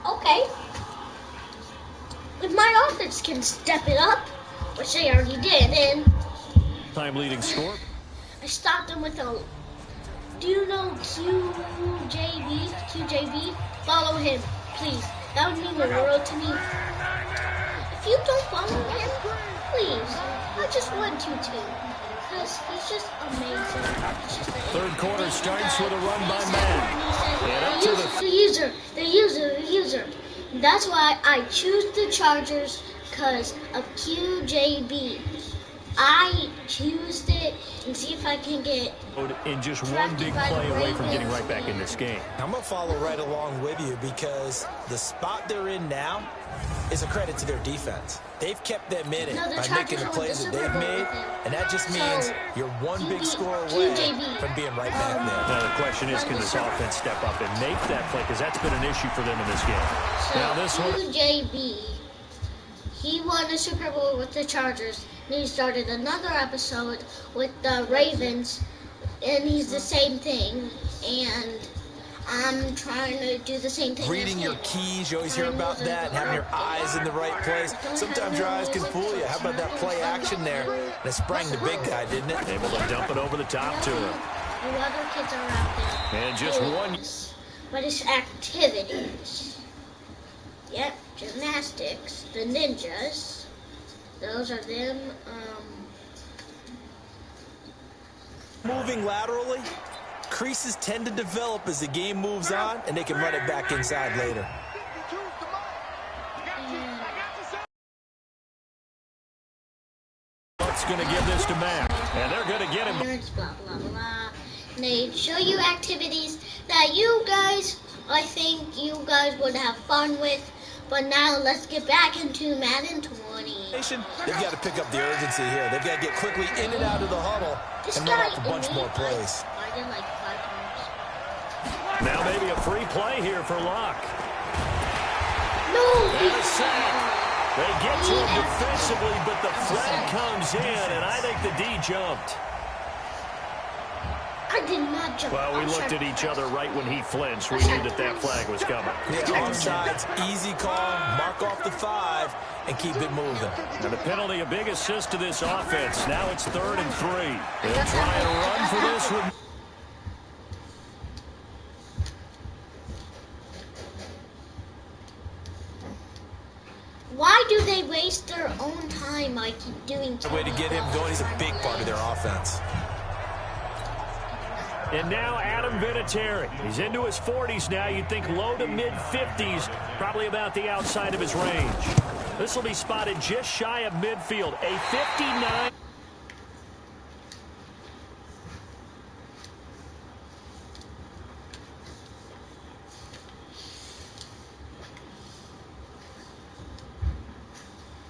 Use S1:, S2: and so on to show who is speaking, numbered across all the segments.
S1: Okay. If my offense can step it up, which they already did, and
S2: Time leading score.
S1: I stopped them with a. Do you know QJB? QJB? Follow him, please. That would mean the world to me. If you don't follow him, please. I just want you to. Because he's just amazing. He's just
S2: Third quarter starts with a run by man. And up to
S1: the user. That's why I choose the Chargers because of QJB. I choose it and see if I can get
S2: in just one big play away from getting right back in this game.
S3: I'm going to follow right along with you because the spot they're in now is a credit to their defense. They've kept them in it by making the plays that they've made, and that just means you're one big score away from being right back there.
S2: Now the question is, can this offense step up and make that play? Because that's been an issue for them in this game.
S1: So
S2: now this one,
S1: QJB, he won the Super Bowl with the Chargers. And he started another episode with the Ravens, and he's the same thing. And I'm trying to do the same thing.
S3: Reading your keys, you always hear about that, having your eyes in the right place. Sometimes your eyes can fool you. How about that play action there? And it sprang the big guy, didn't it?
S2: Able to dump it over the top to him.
S1: The other kids are out there.
S2: And just one.
S1: But it's activities. Yep, gymnastics, the ninjas. Those are them.
S3: Moving laterally, creases tend to develop as the game moves on, and they can run it back inside later.
S2: Buck's going to give this to Matt, and they're going to get him.
S1: Blah, blah, blah. And they show you activities that you guys, I think you guys would have fun with. But now let's get back into Madden 20.
S3: They've got to pick up the urgency here. They've got to get quickly in and out of the huddle and run off a bunch more plays.
S1: I did like 5 times.
S2: Now maybe a free play here for Locke.
S1: No!
S2: And a sack. They get to him defensively, but the flag comes in, and I think the D jumped.
S1: I did not jump.
S2: Well, we looked at each other right when he flinched. We knew that that flag was coming.
S3: Yeah, offsides, easy call, mark off the 5, and keep it moving.
S2: And the penalty, a big assist to this offense. Now it's 3rd and 3. They'll try and run for this one.
S1: Why do they waste their own time by doing
S3: The way to get him going, he's a big part of their offense.
S2: And now Adam Vinatieri. He's into his 40s now. You'd think low to mid-50s, probably about the outside of his range. This will be spotted just shy of midfield. A 59.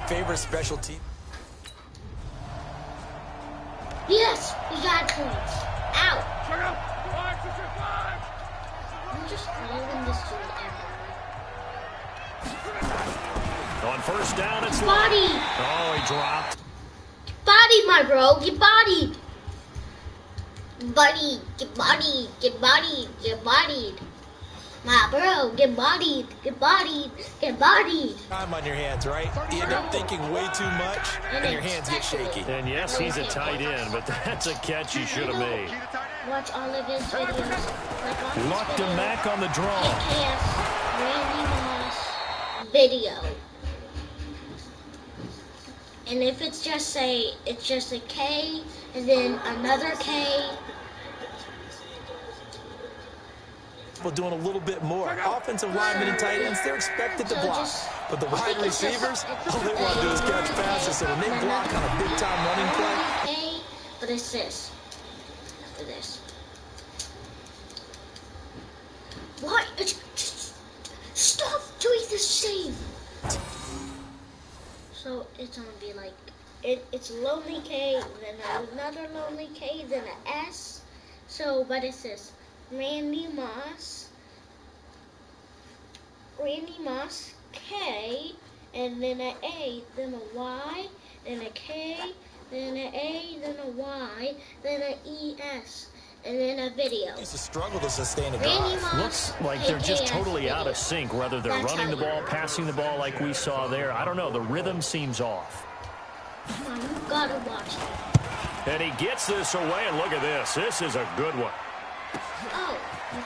S3: Favorite specialty?
S1: Yes, we got points. Ow! I'm just throwing this dude everywhere.
S2: On first down, it's
S1: Body!
S2: Oh, he dropped.
S1: Body, my bro! Get bodied! Buddy, get bodied, get bodied, get bodied. My bro, get bodied, get bodied, get bodied.
S3: Time on your hands, right? You end up thinking way too much, and your hands get shaky.
S2: And yes, he's a tight end, but that's a catch he should have made.
S1: Watch all of his videos.
S2: Locked him back on the draw.
S1: AKS Randy Moss video. And if it's just a K and then another K.
S3: We're doing a little bit more. Offensive linemen and tight ends, they're expected to block. But the wide receivers, all they want to do is catch passes. So when they block on a big-time running play.
S1: Hey, but it's this. After this. What? Just stop doing the same. So it's gonna be like it's lonely K, then another lonely K, then an S. So, but it's this. Randy Moss, K, and then an A, then a Y, then a K, then an A, then a Y, then an ES. and in a video.
S3: It's a struggle to sustain a
S1: Randy
S3: drive.
S1: Moss,
S2: Looks like they're just totally out of sync, whether they're running the ball, passing the ball like we saw there. I don't know. The rhythm seems off.
S1: Come on, you gotta watch it.
S2: And he gets this away, and look at this. This is a good one.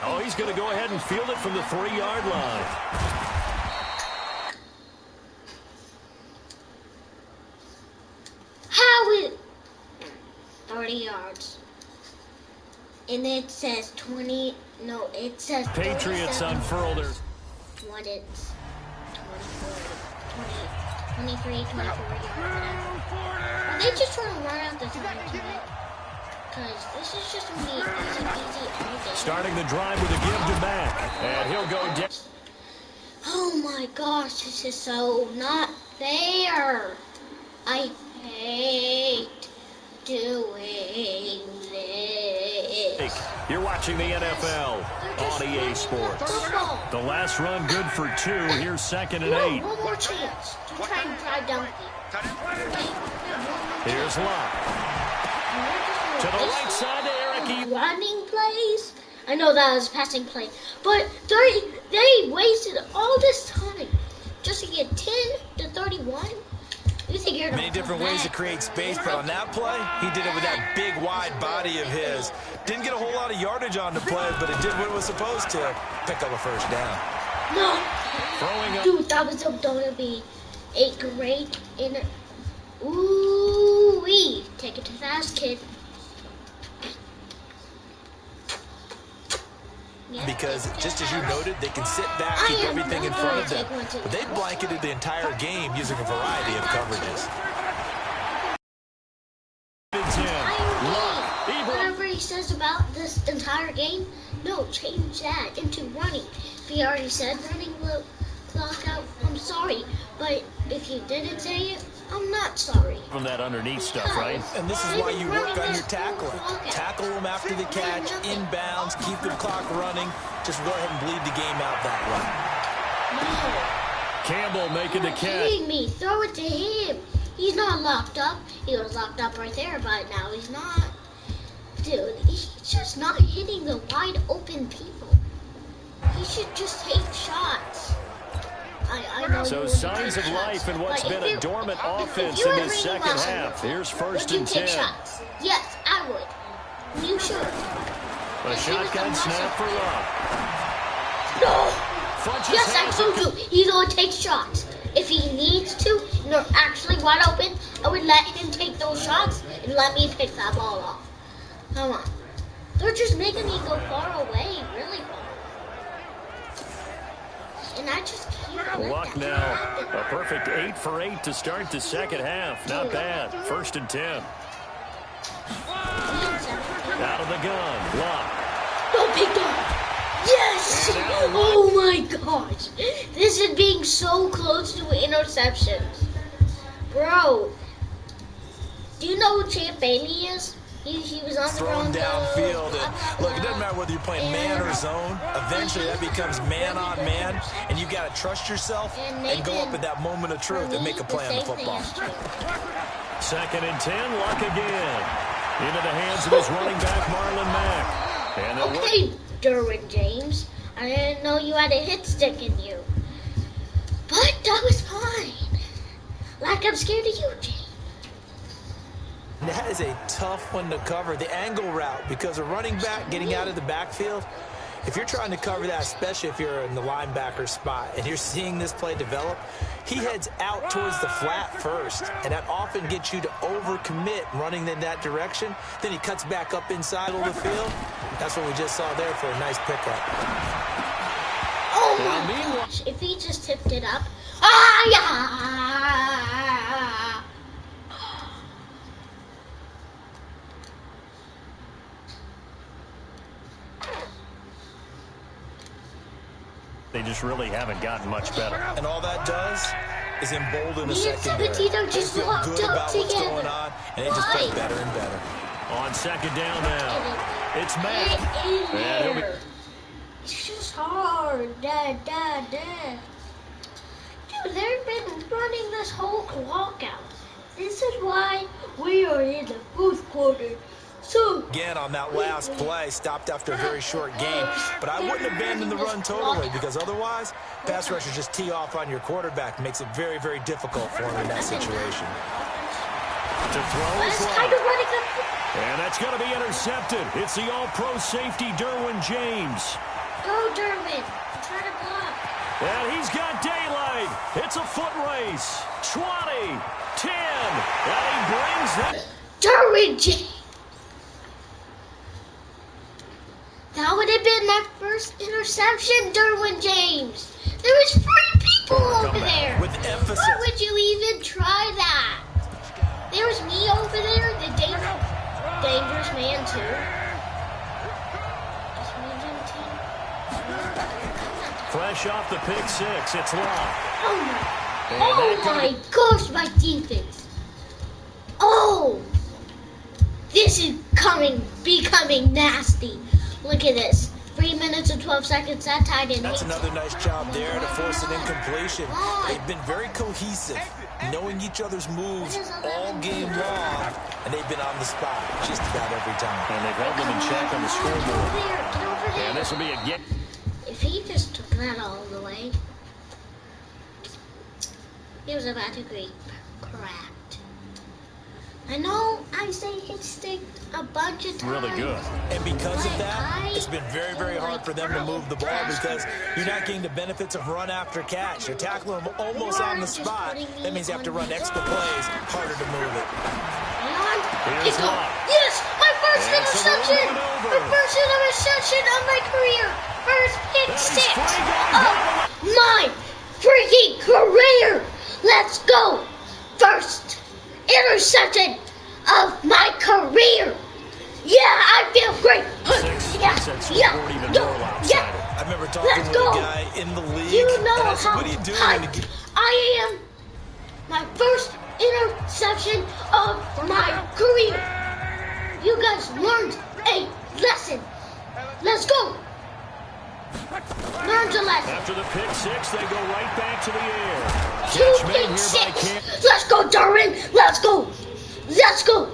S1: Oh,
S2: he's going to go ahead and field it from the 3-yard line.
S1: How is 30 yards? And it says 20. No, it says
S2: Patriots unfurl their.
S1: What it's 23, 24 yards. Are they just trying to run out the time tonight? Because this is just going to be easy all day.
S2: Starting the drive with a give to Mack. And he'll go down.
S1: Oh my gosh, this is so not fair. I hate doing this.
S2: You're watching the NFL on EA Sports. The last run good for 2. Here's 2nd and 8.
S1: One more chance to try and drive down the field.
S2: Here's Locke. To the right side to Eric.
S1: Running plays. I know that was passing play, but they wasted all this time just to get 10 to 31. You think you're
S3: many different ways to create space, but on that play, he did it with that big, wide body of his. Didn't get a whole lot of yardage on the play, but it did what it was supposed to. Pick up a first down.
S1: No.
S2: Throwing up.
S1: Dude, that was going to be a great Ooh-wee. Take it too fast, kid.
S3: Because just as you noted, they can sit back, keep everything in front of them. But they blanketed the entire game using a variety of coverages.
S1: Whatever he says about this entire game, no, change that into running. If he already said running will clock out, I'm sorry. But if he didn't say it, I'm not sorry.
S2: From that underneath stuff, right?
S3: And this is why you work on your tackling. Tackle them after the catch, inbounds, keep the clock running. Just go ahead and bleed the game out that
S1: way. No.
S2: Campbell making the catch.
S1: Kidding me. Throw it to him. He's not locked up. He was locked up right there, but now he's not. Dude, he's just not hitting the wide open people. He should just take shots. I know
S2: so signs of life in what's been a dormant offense in this second half. Here's 1st and 10.
S1: Shots. Yes, I would. You should.
S2: A shotgun snap for Love.
S1: No. Yes, I told you. He's going to take shots. If he needs to, and they're actually wide open, I would let him take those shots and let me pick that ball off. Come on. They're just making me go far away, really far. And I just can't.
S2: Luck now. A perfect 8 for 8 to start the second half. Not bad. 1st and 10. Out of the gun. Luck.
S1: Don't pick up. Yes! Oh my gosh. This is being so close to interceptions. Bro. Do you know who Champ Bailey is? He was on the
S3: thrown downfield. And look, it doesn't matter whether you're playing man or zone. Eventually, that becomes man on man, and you've got to trust yourself and go up at that moment of truth and make a play on the football.
S2: 2nd and 10, Luck again. Into the hands of his running back, Marlon Mack. And
S1: okay, Derwin James. I didn't know you had a hit stick in you. But that was fine. Like I'm scared of you, James.
S3: That is a tough one to cover, the angle route, because a running back getting out of the backfield, if you're trying to cover that, especially if you're in the linebacker spot and you're seeing this play develop, he heads out towards the flat first, and that often gets you to overcommit running in that direction. Then he cuts back up inside of the field. That's what we just saw there for a nice pickup.
S1: Oh my gosh, if he just tipped it up. Yeah.
S2: They just really haven't gotten much better.
S3: And all that does is embolden the secondary. They
S1: feel good
S3: about what's going on, and they just play better and better.
S2: On 2nd down now, it's Mack.
S1: It's just hard. Dude, they've been running this whole clock out. This is why we are in the 4th quarter
S3: Again on that last play, stopped after a very short game. But I wouldn't abandon the run totally, because otherwise, pass rushers just tee off on your quarterback. Makes it very, very difficult for him in that situation.
S2: To throw is long. And that's going to be intercepted. It's the all-pro safety, Derwin James.
S1: Go, Derwin. Try to block.
S2: And he's got daylight. It's a foot race. 20, 10, and he brings it.
S1: Derwin James. That would have been that first interception, Derwin James. There was 3 people over there.
S3: With emphasis.
S1: Why would you even try that? There was me over there, the dangerous man too.
S2: Fresh off the pick 6, it's long.
S1: Oh my gosh, my defense. Oh, this is becoming nasty. Look at this. 3 minutes and 12 seconds. That tied in.
S3: That's another nice job there to force an incompletion. They've been very cohesive, knowing each other's moves all game long, and they've been on the spot just about every time.
S2: And they've held them in check on the scoreboard.
S1: Get over there.
S2: And this will be a get.
S1: If he just took that all the way, he was about to get cracked. I know I say hit stick a bunch of times.
S2: Really good.
S3: And because of that, it's been very, very hard for them to move the ball because you're not getting the benefits of run after catch. You're tackling them almost on the spot. That means you have to run extra plays, harder to move it.
S1: Yes, my first interception! My first interception of my career! First pick 6 of my freaking career! Let's go! First interception of my career! Yeah, I feel great! Yeah.
S3: I remember talking to a guy in the league,
S1: you know
S3: and I said,
S1: how
S3: what are you doing?
S1: I am. My first interception of my career. You guys learned a lesson. Let's go. Learned a lesson.
S2: After the pick 6, they go right back to the air.
S1: 2 pick 6. Let's go, Darwin. Let's go. Let's go.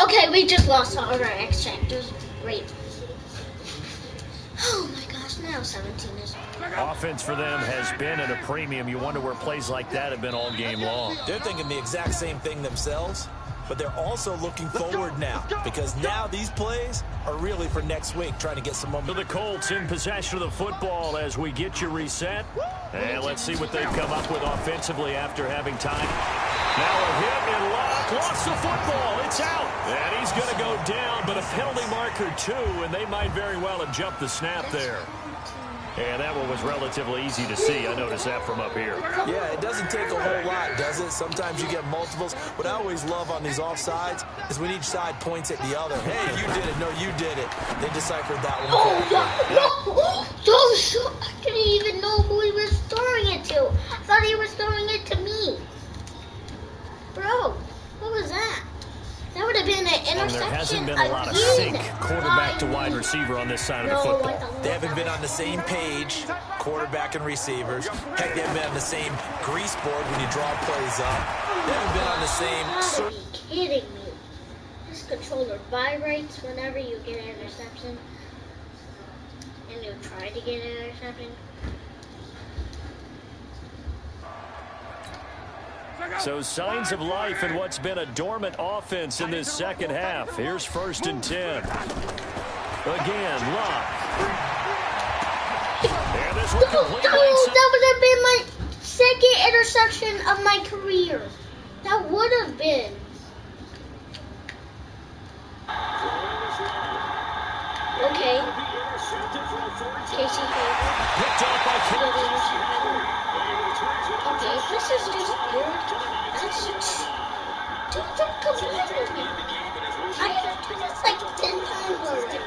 S1: Okay, we just lost all of our X factors. Great. Oh my gosh, now 17 is.
S2: Offense for them has been at a premium. You wonder where plays like that have been all game long.
S3: They're thinking the exact same thing themselves, but they're also looking forward now because now these plays are really for next week, trying to get some momentum.
S2: The Colts in possession of the football as we get you reset. And let's see what they've come up with offensively after having time. Now a hit and lock. Lost the football. It's out. And he's going to go down, but a penalty marker too, and they might very well have jumped the snap there. And that one was relatively easy to see. I noticed that from up here.
S3: Yeah, it doesn't take a whole lot, does it? Sometimes you get multiples. What I always love on these offsides is when each side points at the other. Hey, you did it. No, you did it. They deciphered that one.
S1: I didn't even know who he was throwing it to. I thought he was throwing it to me. Bro, what was that? That would have been an interception.
S2: There hasn't been a lot of sync quarterback to wide receiver on this side of the football.
S3: They haven't been on the same page, quarterback and receivers. Heck, they haven't been on the same grease board when you draw plays up. They haven't been on the same...
S1: Are you kidding me? This controller vibrates whenever you get an interception. And you try to get an interception.
S2: So signs of life in what's been a dormant offense in this second half. Here's 1st and 10. Again, Locke. And this one completely...
S1: That would have been my second interception of my career. That would have been. Okay. Casey Hager.
S2: Picked off by
S1: Okay, this is just good. That's just... Don't complain. I have to do this like 10 times already.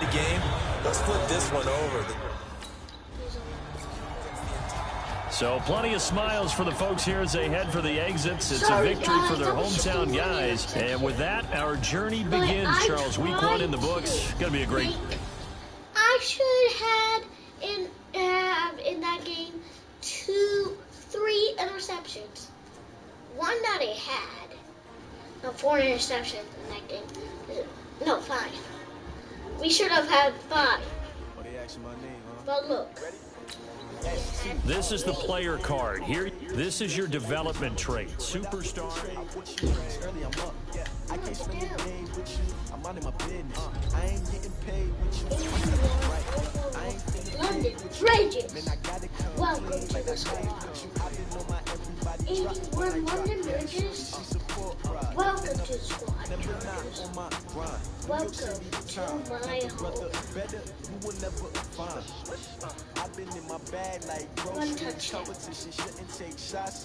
S3: The game, let's flip this one over.
S2: So plenty of smiles for the folks here as they head for the exits. It's a victory for their hometown guys. And with that, our journey begins, Charles. Week 1 in the books. Going to be a great...
S1: I should have in that game 3 interceptions. One that I had. No, 4 interceptions in that game. No, 5. We should have had 5. But look.
S2: This is the player card. Here, this is your development trait. Superstar.
S1: London Bridges. Welcome to the squad. 81 London Bridges. Welcome to the squad. Welcome to my home. One touchdown.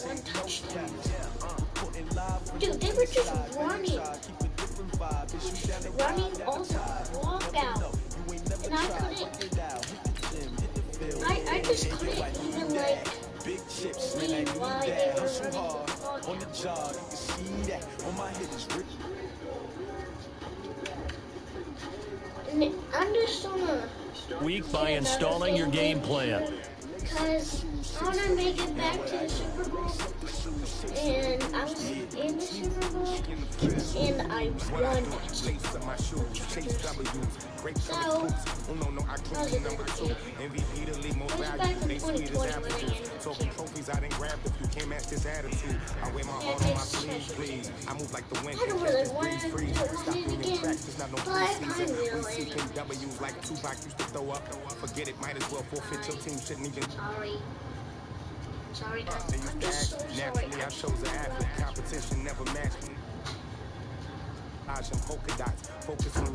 S1: One touchdown. Dude, they were just running. Running all the walk out. And I couldn't. I just couldn't even like believe why they were running the walk out. And I'm just gonna
S2: Week by installing your game plan.
S1: Because I want to make it back to the Super Bowl, and I was in the Super Bowl, and I won that Super Bowl. So, I was a good player. I was back in 2020 when I ended I don't really want to do it again, but I really Sorry, guys. I'm just so sorry.
S4: I chose an athlete. Competition never matched me. Polka dots. Focus on